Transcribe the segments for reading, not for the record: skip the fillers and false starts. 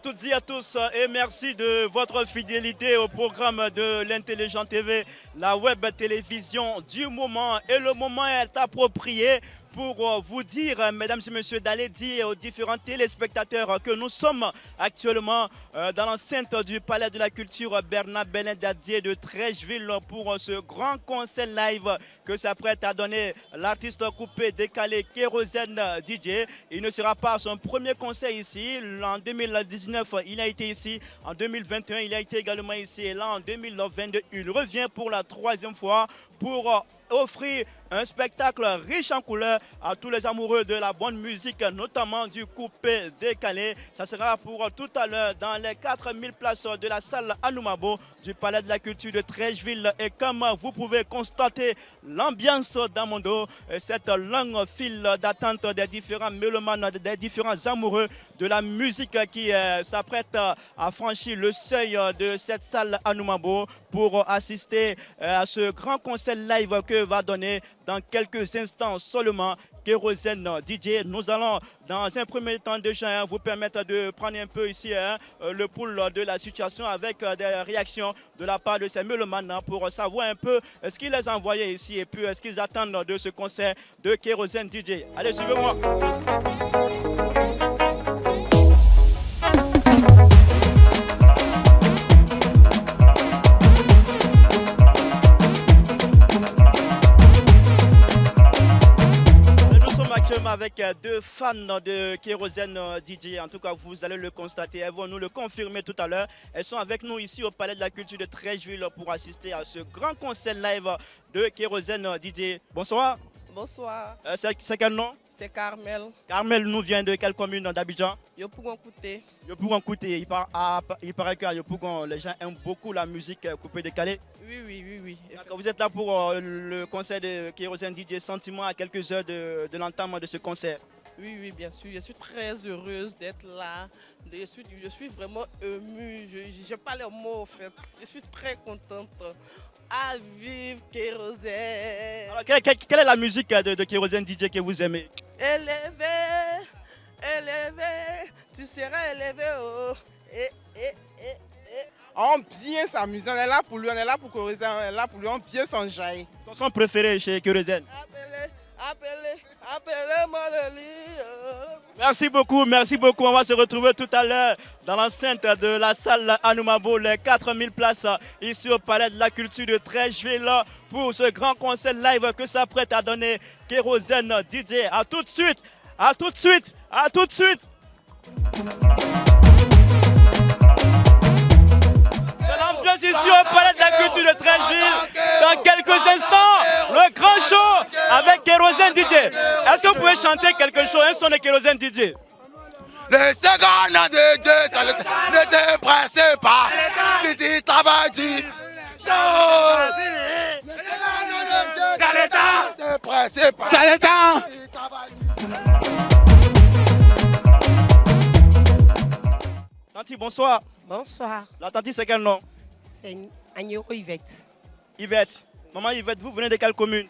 toutes et à tous et merci de votre fidélité au programme de l'Intelligent TV, la web télévision du moment. Et le moment est approprié pour vous dire, mesdames et messieurs, d'aller dire aux différents téléspectateurs que nous sommes actuellement dans l'enceinte du Palais de la Culture Bernard Benet-Dadier de Trècheville pour ce grand concert live que s'apprête à donner l'artiste coupé décalé Kérosène DJ. Il ne sera pas son premier concert ici. En 2019, il a été ici. En 2021, il a été également ici. Et là, en 2022, il revient pour la troisième fois pour offrir un spectacle riche en couleurs à tous les amoureux de la bonne musique, notamment du coupé décalé. Ça sera pour tout à l'heure dans les 4000 places de la salle Anoumabo du Palais de la Culture de Trècheville. Et comme vous pouvez constater l'ambiance dans mon dos, cette longue file d'attente des différents mélomanes, des différents amoureux de la musique qui s'apprêtent à franchir le seuil de cette salle Anoumabo pour assister à ce grand concert live que va donner dans quelques instants seulement Kérosène DJ. Nous allons dans un premier temps déjà vous permettre de prendre un peu ici le pouls de la situation avec des réactions de la part de ces mélomanes pour savoir un peu ce qu'ils les ont envoyés ici et puis ce qu'ils attendent de ce concert de Kérosène DJ. Allez, suivez-moi. Avec deux fans de Kérosène DJ, en tout cas vous allez le constater, elles vont nous le confirmer tout à l'heure. Elles sont avec nous ici au Palais de la Culture de Trècheville pour assister à ce grand concert live de Kérosène DJ. Bonsoir. Bonsoir. C'est quel nom? C'est Carmel. Carmel nous vient de quelle commune d'Abidjan? Yopougon Kouté. Yopougon Kouté. Il paraît qu'à Yopougon, les gens aiment beaucoup la musique coupée décalée. Oui. Vous êtes là pour le concert de Kérosène DJ. Sentiment à quelques heures de l'entame de ce concert. Oui, bien sûr. Je suis très heureuse d'être là. Je suis vraiment émue. Je n'ai pas les mots, en fait. Je suis très contente. À vivre Kérosène. Alors, quelle est la musique de Kérosène DJ que vous aimez? Élevé, tu seras élevé. Oh. On bien s'amuser, on est là pour lui, on est là pour Kérosène, on est là pour lui, on bien s'enjailler. Ton son préféré chez Kérosène? Appelez-moi le lit. Merci beaucoup. On va se retrouver tout à l'heure dans l'enceinte de la salle Anoumabo, les 4000 places ici au Palais de la Culture de Trècheville pour ce grand concert live que s'apprête à donner Kérosène DJ. À tout de suite. C'est l'ambiance ici au Palais de la Culture de Trècheville. Dans quelques instants, le grand show avec Kérosène DJ. Est-ce que vous pouvez chanter quelque chose, un son de Kérosène DJ? Le second de Dieu, ça ne te presse pas. Si tu travailles dur, c'est l'état. Ne te presse pas. C'est l'état. Tanti, bonsoir. Bonsoir. La Tanti, c'est quel nom? C'est Agnoro Yvette. Yvette. Maman Yvette, vous venez de quelle commune?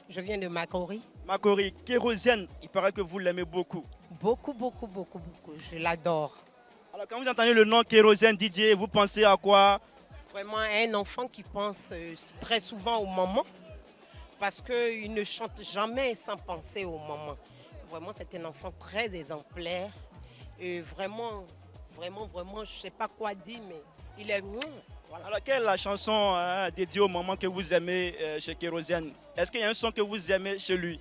Je viens de Makori. Makori. Kérosène, il paraît que vous l'aimez beaucoup. Beaucoup. Je l'adore. Alors, quand vous entendez le nom Kérosène DJ, vous pensez à quoi? Vraiment un enfant qui pense très souvent aux mamans. Parce qu'il ne chante jamais sans penser aux mamans. Vraiment, c'est un enfant très exemplaire. Et vraiment, je ne sais pas quoi dire, mais il est... Voilà. Alors, quelle est la chanson dédiée aux mamans que vous aimez chez Kérosène? Est-ce qu'il y a un son que vous aimez chez lui?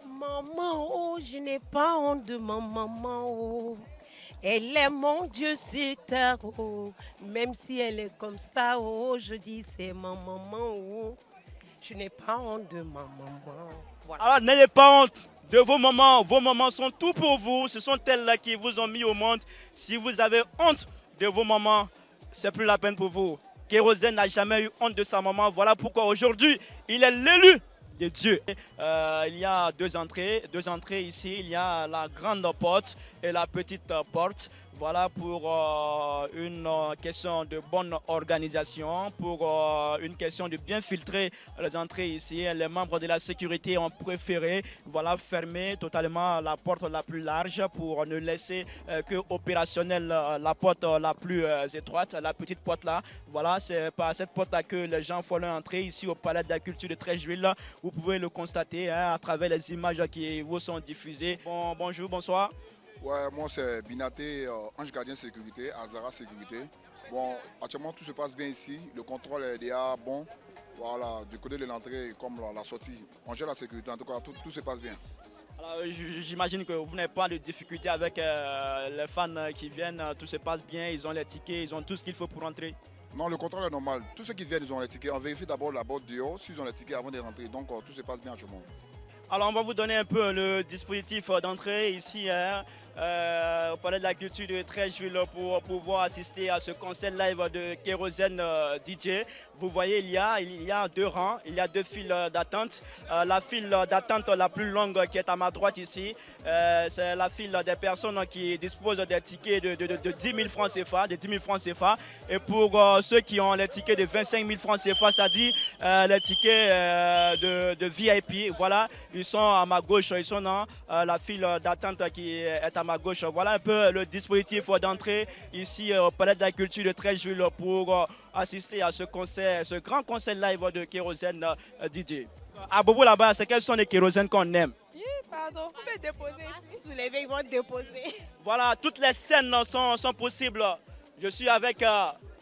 Maman, oh, je n'ai pas honte de ma maman, oh. Elle est mon Dieu, c'est terre, oh. Même si elle est comme ça, oh, je dis c'est ma maman, oh. Je n'ai pas honte de ma maman. Voilà. Alors, n'ayez pas honte de vos mamans. Vos mamans sont tout pour vous. Ce sont elles qui vous ont mis au monde. Si vous avez honte de vos mamans, c'est plus la peine pour vous. Kérosène n'a jamais eu honte de sa maman. Voilà pourquoi aujourd'hui, il est l'élu de Dieu. Il y a deux entrées ici. Il y a la grande porte et la petite porte. Voilà pour une question de bonne organisation, pour une question de bien filtrer les entrées ici. Les membres de la sécurité ont préféré fermer totalement la porte la plus large pour ne laisser que opérationnelle la porte la plus étroite, la petite porte là. Voilà, c'est par cette porte là que les gens font leur entrée ici au Palais de la Culture de Treichville. Vous pouvez le constater à travers les images qui vous sont diffusées. Bonjour, bonsoir. Ouais, moi c'est Binaté, Ange Gardien Sécurité, Azara Sécurité. Bon, actuellement tout se passe bien ici, le contrôle est déjà bon. Voilà, du côté de l'entrée comme la sortie, on gère la sécurité, en tout cas tout se passe bien. Alors, j'imagine que vous n'avez pas de difficulté avec les fans qui viennent, tout se passe bien, ils ont les tickets, ils ont tout ce qu'il faut pour entrer. Non, le contrôle est normal, tous ceux qui viennent ils ont les tickets, on vérifie d'abord la porte dehors s'ils ont les tickets avant de rentrer, donc tout se passe bien actuellement. Alors on va vous donner un peu le dispositif d'entrée ici au Palais de la Culture de Treichville pour pouvoir assister à ce concert live de Kérosène DJ. Vous voyez, il y a deux rangs, il y a deux files d'attente. La file d'attente la plus longue qui est à ma droite ici, c'est la file des personnes qui disposent des tickets de 10 000 francs CFA, de 10 000 francs CFA. Et pour ceux qui ont les tickets de 25 000 francs CFA, c'est-à-dire les tickets de VIP, voilà, ils sont à ma gauche, ils sont dans la file d'attente qui est à ma gauche. Voilà un peu le dispositif d'entrée ici au Palais de la Culture de Treichville pour assister à ce concert, ce grand concert live de Kérosène DJ. À Bobo là-bas, c'est quels sont les kérosènes qu'on aime? Pardon, vous pouvez déposer. Soulevez, ils vont déposer. Voilà, toutes les scènes sont possibles. Je suis avec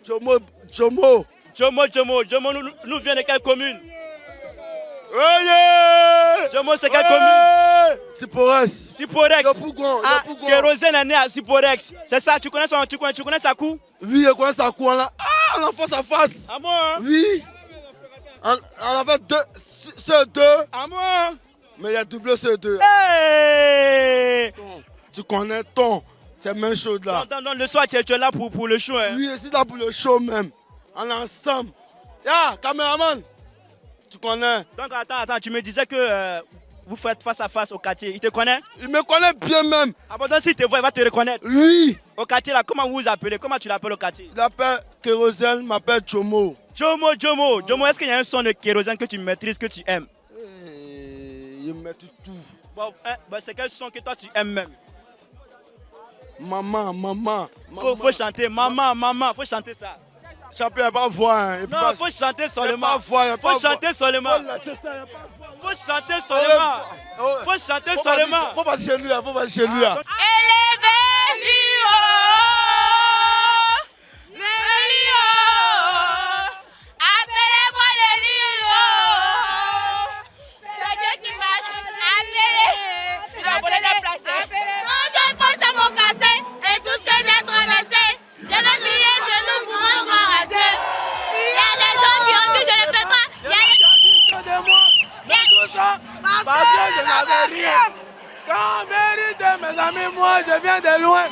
Jomo, Jomo. Jomo nous vient de quelle commune? Jomo, c'est quelle commune? Siporex. Kérosène est né à Siporex. C'est ça, tu connais sa cou? Oui, je connais sa cou. Ah, l'enfant, sa face. Ah bon? Hein? Oui. On avait deux. Ah bon? Mais il y a doublé ces deux. Hey! Tu connais ton. C'est même chaud là. Non, le soir, tu es là pour le show. Hein? Oui, je suis là pour le show même. On est ensemble. Ya, caméraman. Tu connais. Donc attends, tu me disais que vous faites face à face au quartier. Il te connaît? Il me connaît bien même. Ah bon, donc s'il te voit, il va te reconnaître. Oui. Au quartier là, comment vous vous appelez? Comment tu l'appelles au quartier? Il appelle Kérosène, m'appelle Jomo. Jomo, est-ce qu'il y a un son de kérosène que tu maîtrises, que tu aimes? Il me dit tout. Bon, c'est quel son que toi tu aimes même? Maman. Faut chanter, maman, faut chanter ça. Champion, il n'y a pas voix. Hein. Non, faut chanter seulement. Faut chanter seulement. Faut chanter seulement. Faut pas chez lui. Parce que je n'avais rien. Quand mérite mes amis, moi je viens de loin.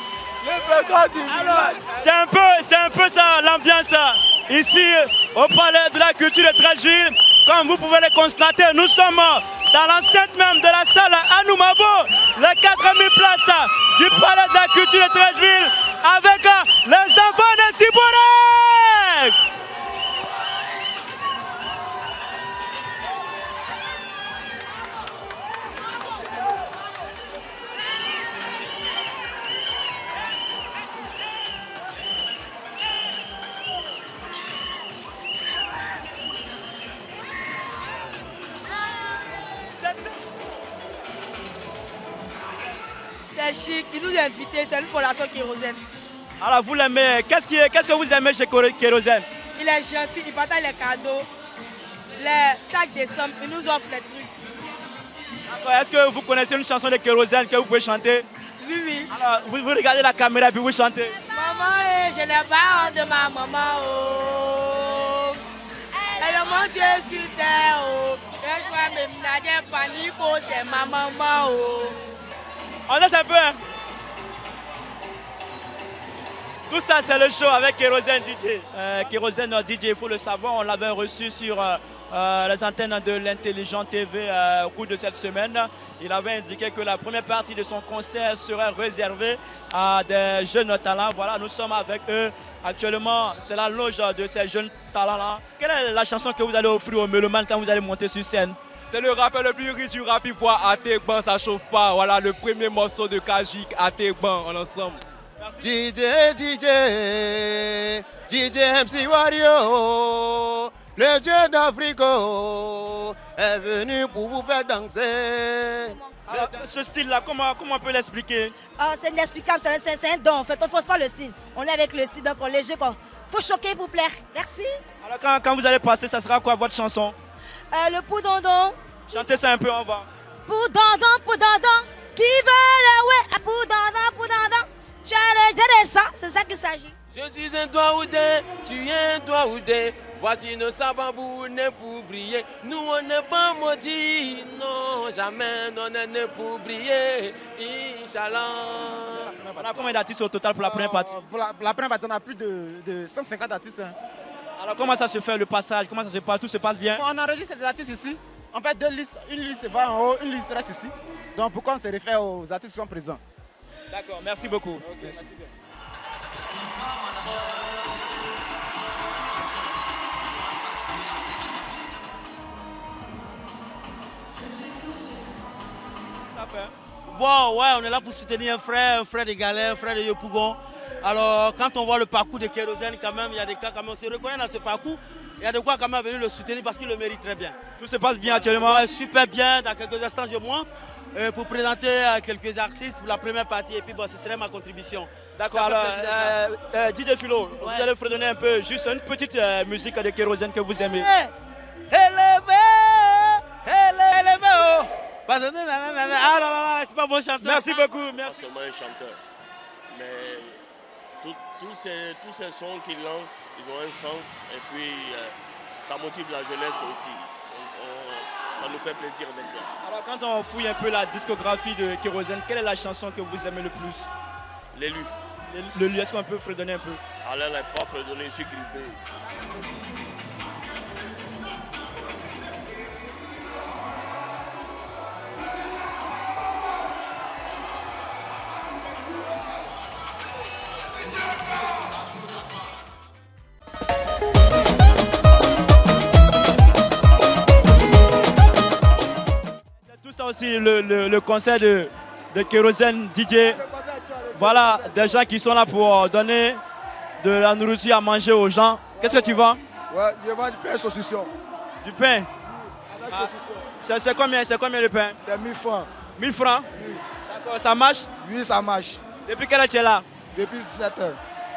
C'est un peu ça l'ambiance ici au Palais de la Culture de Treichville. Comme vous pouvez le constater, nous sommes dans l'enceinte même de la salle Anoumabo, les 4000 places du Palais de la Culture de Treichville avec les enfants de Siporex. C'est chic, il nous a invités, c'est une fondation Kérosène. Alors vous l'aimez, qu'est-ce que vous aimez chez Kérosène? Il est gentil, il partage les cadeaux. Chaque décembre, il nous offre les trucs. Est-ce que vous connaissez une chanson de Kérosène que vous pouvez chanter? Oui. Alors vous regardez la caméra et puis vous chantez. Maman, je n'ai pas honte de ma maman. Oh. Elle est mon Dieu sur terre. Oh. Je crois même Nadia Faniko, c'est ma maman. Oh. On laisse un peu. Hein? Tout ça, c'est le show avec Kérosène DJ. Kérosène DJ, il faut le savoir, on l'avait reçu sur les antennes de l'Intelligent TV au cours de cette semaine. Il avait indiqué que la première partie de son concert serait réservée à des jeunes talents. Voilà, nous sommes avec eux. Actuellement, c'est la loge de ces jeunes talents-là. Quelle est la chanson que vous allez offrir aux mélomanes quand vous allez monter sur scène? C'est le rappeur le plus riche du rap ivoire, Ategban, ça chauffe pas. Voilà le premier morceau de Kajik, Ategban, en ensemble. DJ MC Wario, le dieu d'Afrique est venu pour vous faire danser. Alors, ce style-là, comment on peut l'expliquer? C'est inexplicable, c'est un don en fait, on ne force pas le style. On est avec le style, donc on est léger quoi. Faut choquer pour plaire. Merci. Alors quand vous allez passer, ça sera quoi votre chanson? Le poudondon. Chantez ça un peu, on va. Poudondon, qui veut le ouais, poudondon. C'est ça qu'il s'agit. Je suis un doigt ou deux, tu es un doigt ou deux. Voici nos sababous nés pour briller. Nous on n'est pas maudits, non, jamais on est nés pour briller. Inch'Allah. On a combien d'artistes au total pour la première partie? Pour la première partie, on a plus de 150 artistes. Hein. Alors comment ça se fait le passage? Comment ça se passe? Tout se passe bien? On enregistre des artistes ici. En fait, deux listes. Une liste va en haut, une liste reste ici. Donc pourquoi on se réfère aux artistes qui sont présents? D'accord, merci beaucoup. Okay, merci bien. Bon, ouais, on est là pour soutenir un frère de Galère, un frère de Yopougon. Alors, quand on voit le parcours de Kérosène, quand même, il y a des cas, quand même, on se reconnaît dans ce parcours. Il y a de quoi quand même venir le soutenir parce qu'il le mérite très bien. Tout se passe bien actuellement? Ouais, super bien. Dans quelques instants, je monte pour présenter quelques artistes pour la première partie. Et puis, bon, ce serait ma contribution. D'accord, alors, DJ Philo, ouais. Vous allez fredonner un peu, juste une petite musique de Kérosène que vous aimez. Ah non, non, c'est pas bon chanteur. Merci beaucoup. Merci. Pas seulement un chanteur, mais tous ces sons qu'il lance, ils ont un sens et puis ça motive la jeunesse aussi. Ça nous fait plaisir d'être là. Alors quand on fouille un peu la discographie de Kérosène, quelle est la chanson que vous aimez le plus? L'élu. L'élu, est-ce qu'on peut fredonner un peu? Alors elle n'est pas fredonnée, je suis grippé. Tout ça aussi, le concert de Kérosène DJ. Voilà, des gens qui sont là pour donner de la nourriture à manger aux gens. Qu'est-ce que tu vends? Ouais, je vends du pain et saucisson. Du pain? Ah, c'est combien le pain? C'est 1000 francs. 1000 francs? Oui. D'accord, ça marche? Oui, ça marche. Depuis quelle heure tu es là? Depuis 17h.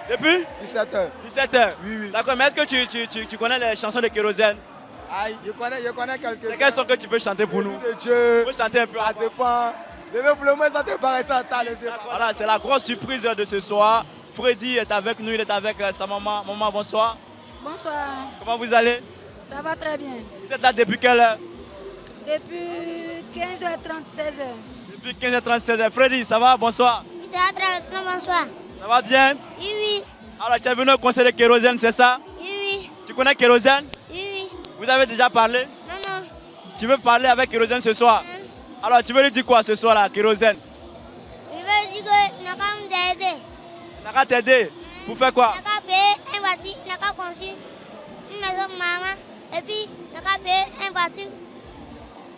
Depuis? 17h. 17h? Oui, oui. D'accord, mais est-ce que tu connais les chansons de Kérosène? Aïe, je connais quelques-uns. C'est quelles sont que tu peux chanter pour nous? De Dieu. Tu peux chanter un peu? Ça dépend. Pour le moment, ça te paraît ça. Voilà, c'est la grosse surprise de ce soir. Freddy est avec nous, il est avec sa maman. Maman, bonsoir. Bonsoir. Comment vous allez? Ça va très bien. Vous êtes là depuis quelle heure? Depuis 15h30, 16h. Depuis 15h30, 16h. Freddy, ça va? Bonsoir. Ça va très bien, bonsoir. Ça va bien? Oui, oui. Alors, tu es venu au concert de Kérosène, c'est ça? Oui, oui. Tu connais Kérosène? Oui, oui. Vous avez déjà parlé? Non, non. Tu veux parler avec Kérosène ce soir? Alors, tu veux lui dire quoi ce soir là, Kérosène? Je veux dire que n'a qu'à m'aider. N'a qu'à t'aider? Pour faire quoi? N'a qu'à payer un voiture, n'a qu'à construire une maison pour maman. Et puis, n'a qu'à payer un voiture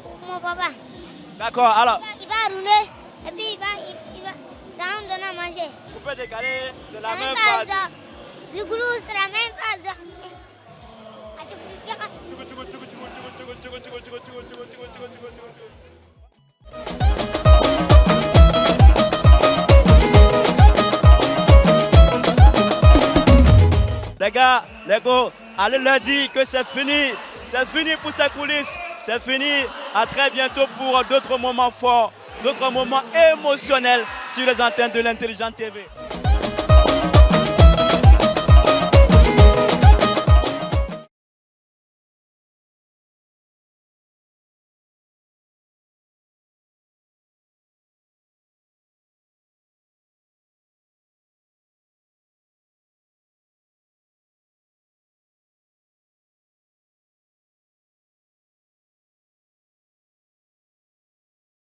pour mon papa. D'accord, alors. Il va rouler. Et puis, il va ça va me donner à manger. Vous pouvez décaler, c'est la même phrase. phrase. Zouglou, c'est la même phrase. Les gars, les gars, allez leur dire que c'est fini. C'est fini pour ces coulisses. C'est fini. À très bientôt pour d'autres moments forts, d'autres moments émotionnels sur les antennes de l'Intelligent TV.